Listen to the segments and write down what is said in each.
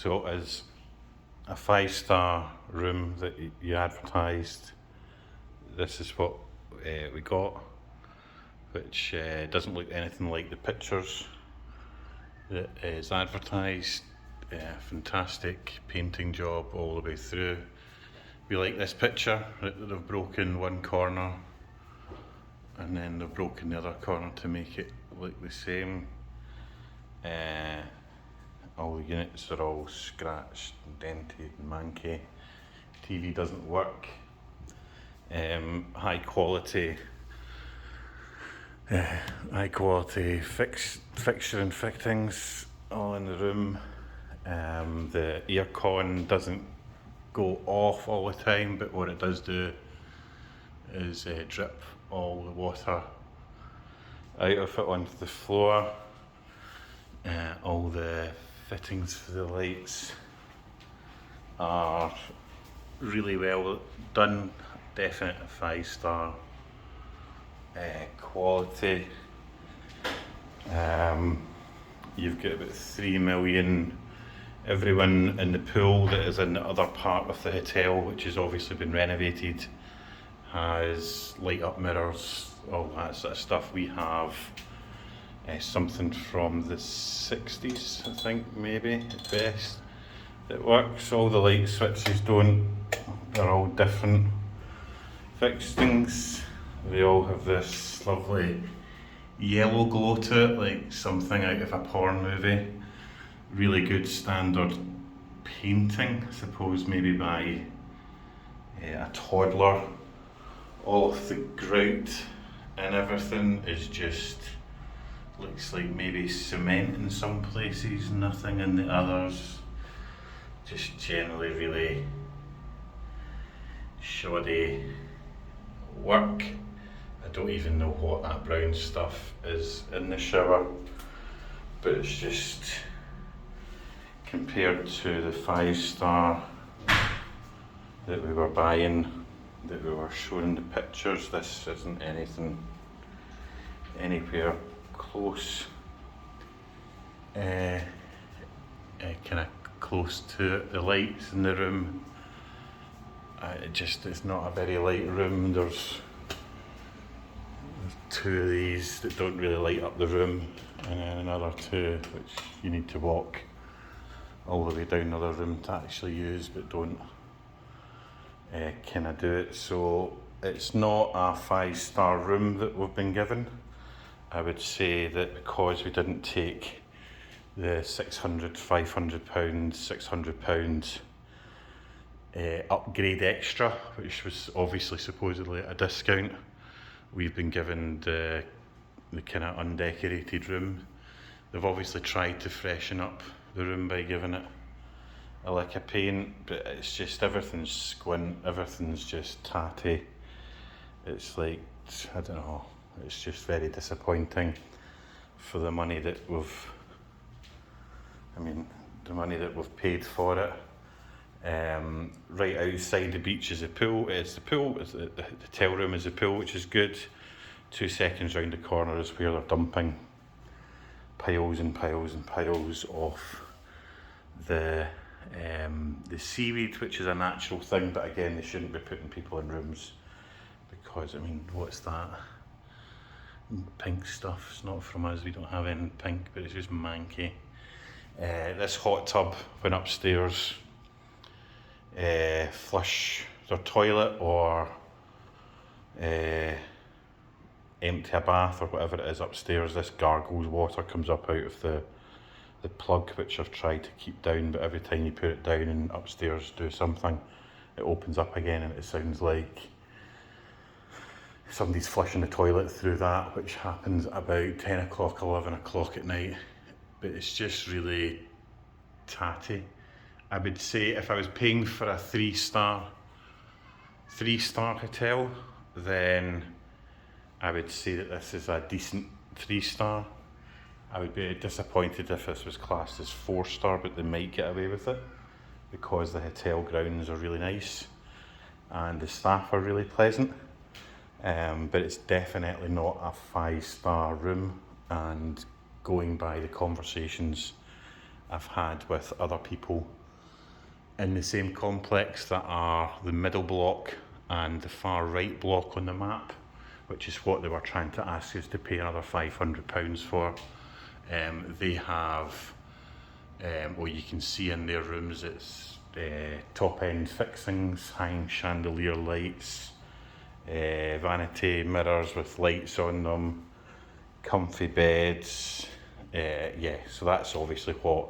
So it is a 5-star room that you advertised. This is what we got, which doesn't look anything like the pictures that is advertised. Fantastic painting job all the way through. We like this picture that they've broken one corner and then they've broken the other corner to make it look the same. All the units are all scratched and dented and manky. TV doesn't work. High quality fixture and fittings all in the room. The aircon doesn't go off all the time, but what it does do is drip all the water out of it onto the floor. All the fittings for the lights are really well done, definite 5-star quality. You've got about 3 million. Everyone in the pool that is in the other part of the hotel, which has obviously been renovated, has light up mirrors, all that sort of stuff. We have something from the 60s, I think, maybe at best, that works. All the light switches don't, they're all different fixings. They all have this lovely yellow glow to it, like something out of a porn movie. Really good standard painting, I suppose maybe by a toddler. All of the grout and everything is just, looks like maybe cement in some places, nothing in the others. Just generally really shoddy work. I don't even know what that brown stuff is in the shower, but it's just, compared to the 5-star that we were buying, that we were showing the pictures, this isn't anything anywhere close, kind of close to it. The lights in the room, it's not a very light room. There's 2 of these that don't really light up the room, and then another 2 which you need to walk all the way down the other room to actually use, but don't kind of do it. So it's not a 5-star room that we've been given. I would say that because we didn't take the £600, £500, £600 upgrade extra, which was obviously supposedly at a discount, we've been given the kind of undecorated room. They've obviously tried to freshen up the room by giving it a lick of paint, but it's just, everything's squint, everything's just tatty. It's like, I don't know, it's just very disappointing for the money that we've paid for it. Right outside the beach is the pool. The hotel room is the pool, which is good. 2 seconds round the corner is where they're dumping piles and piles and piles of the seaweed, which is a natural thing, but again, they shouldn't be putting people in rooms, because I mean, what's that? Pink stuff. It's not from us, we don't have any pink, but it's just manky. This hot tub went upstairs, flush their toilet or empty a bath or whatever it is upstairs. This gargles water, comes up out of the plug, which I've tried to keep down, but every time you put it down and upstairs do something, it opens up again, and it sounds like somebody's flushing the toilet through that, which happens about 10 o'clock, 11 o'clock at night. But it's just really tatty. I would say if I was paying for a 3-star hotel, then I would say that this is a decent 3-star. I would be disappointed if this was classed as 4-star, but they might get away with it because the hotel grounds are really nice and the staff are really pleasant. But it's definitely not a 5-star room, and going by the conversations I've had with other people in the same complex that are the middle block and the far right block on the map, which is what they were trying to ask us to pay another £500 for. They have, well, you can see in their rooms, it's top end fixings, hang chandelier lights, vanity mirrors with lights on them, comfy beds. Yeah, so that's obviously what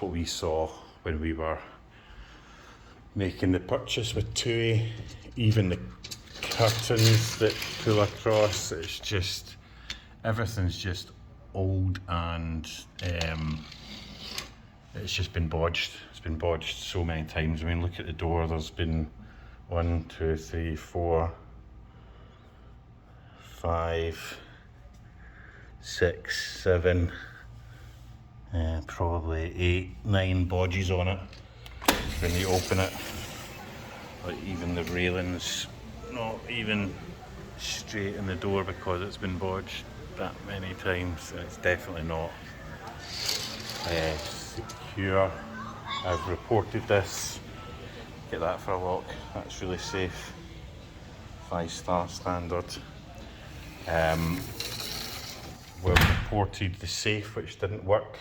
we saw when we were making the purchase with TUI. Even the curtains that pull across, it's just, everything's just old, and it's just been bodged. It's been bodged so many times. I mean, look at the door. There's been 1, 2, 3, 4, 5, 6, 7, probably 8, 9 bodges on it. When you open it, like even the railings not even straight in the door because it's been bodged that many times. It's definitely not secure. I've reported this. Get that for a lock. That's really safe. 5-star standard. We've reported the safe, which didn't work.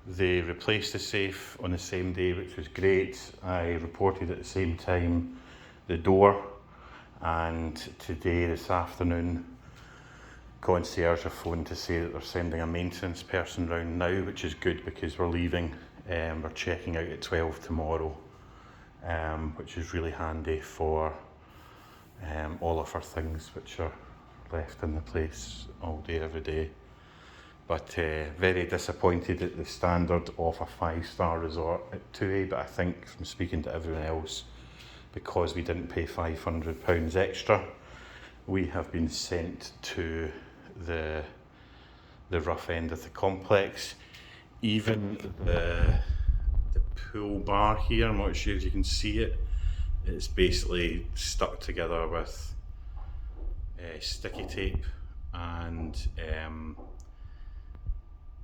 They replaced the safe on the same day, which was great. I reported at the same time the door, and today, this afternoon, concierge have phoned to say that they're sending a maintenance person round now, which is good because we're leaving. We're checking out at 12 tomorrow, which is really handy for all of our things which are left in the place all day, every day. But very disappointed at the standard of a 5-star resort at TUI. But I think from speaking to everyone else, because we didn't pay £500 extra, we have been sent to the rough end of the complex. Even the pool bar here, I'm not sure if you can see it, it's basically stuck together with sticky tape, and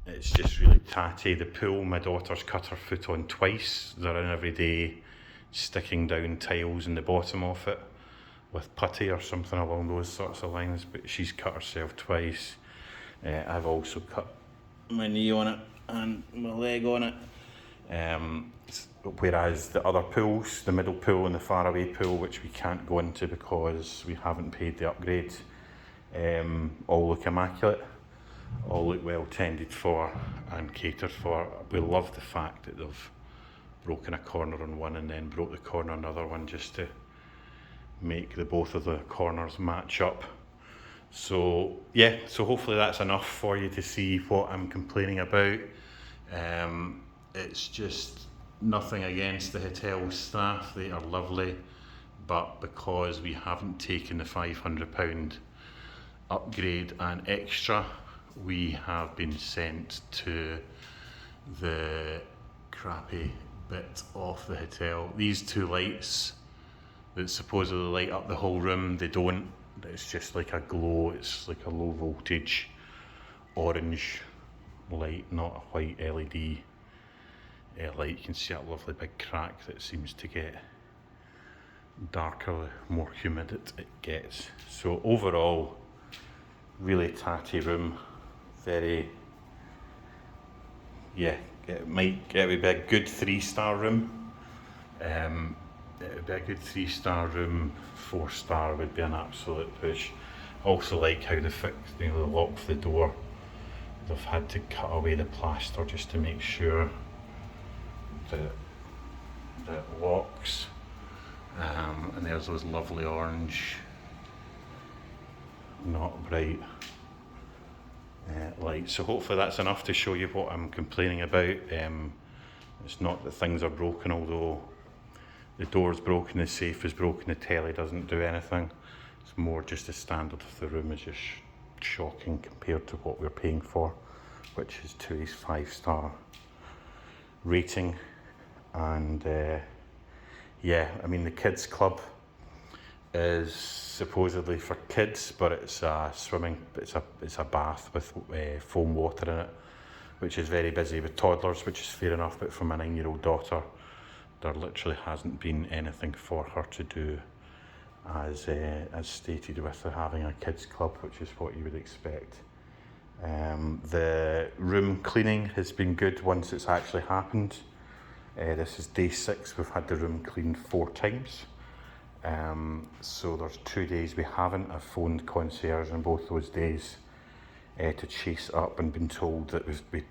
it's just really tatty. The pool, my daughter's cut her foot on twice. They're in every day, sticking down tiles in the bottom of it with putty or something along those sorts of lines, but she's cut herself twice. I've also cut my knee on it and my leg on it. Whereas the other pools, the middle pool and the faraway pool, which we can't go into because we haven't paid the upgrade, all look immaculate, all look well tended for and catered for. We love the fact that they've broken a corner on one and then broke the corner on another one just to make both of the corners match up. So yeah, so hopefully that's enough for you to see what I'm complaining about. It's just nothing against the hotel staff, they are lovely, but because we haven't taken the £500 upgrade and extra, we have been sent to the crappy bit of the hotel. These two lights that supposedly light up the whole room, they don't. It's just like a glow, it's like a low voltage orange light, not a white LED light. You can see that lovely big crack that seems to get darker the more humid it gets. So overall, really tatty room. Very, yeah, it might be a good 3-star room. It would be a good 3-star room. 4-star would be an absolute push. Also like how they lock the door. They've had to cut away the plaster just to make sure that it locks. And there's those lovely orange, not bright lights. So hopefully that's enough to show you what I'm complaining about. It's not that things are broken, although the door's broken, the safe is broken, the telly doesn't do anything. It's more just the standard of the room is just shocking compared to what we're paying for, which is TUI's 5-star rating. And yeah, I mean the kids club is supposedly for kids, but it's a bath with foam water in it, which is very busy with toddlers, which is fair enough, but for my 9-year-old daughter, there literally hasn't been anything for her to do, as stated, with her having a kids club, which is what you would expect. The room cleaning has been good once it's actually happened. This is day 6, we've had the room cleaned 4 times. So there's 2 days we haven't. I've phoned concierge on both those days to chase up and been told that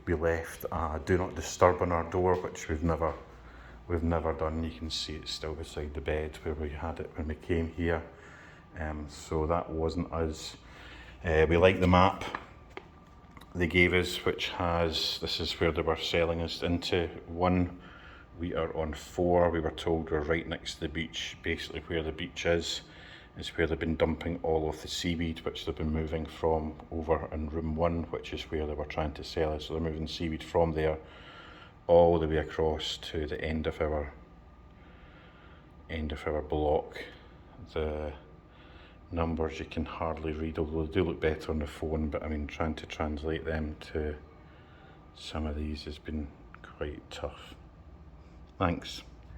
we left a do not disturb on our door, which we've never done. You can see it's still beside the bed where we had it when we came here. So that wasn't us. We like the map they gave us, which has, this is where they were selling us into 1. We are on 4. We were told we're right next to the beach. Basically where the beach is where they've been dumping all of the seaweed, which they've been moving from over in room 1, which is where they were trying to sell us. So they're moving seaweed from there all the way across to the end of our block. The numbers you can hardly read, although they do look better on the phone, but I mean, trying to translate them to some of these has been quite tough. Thanks.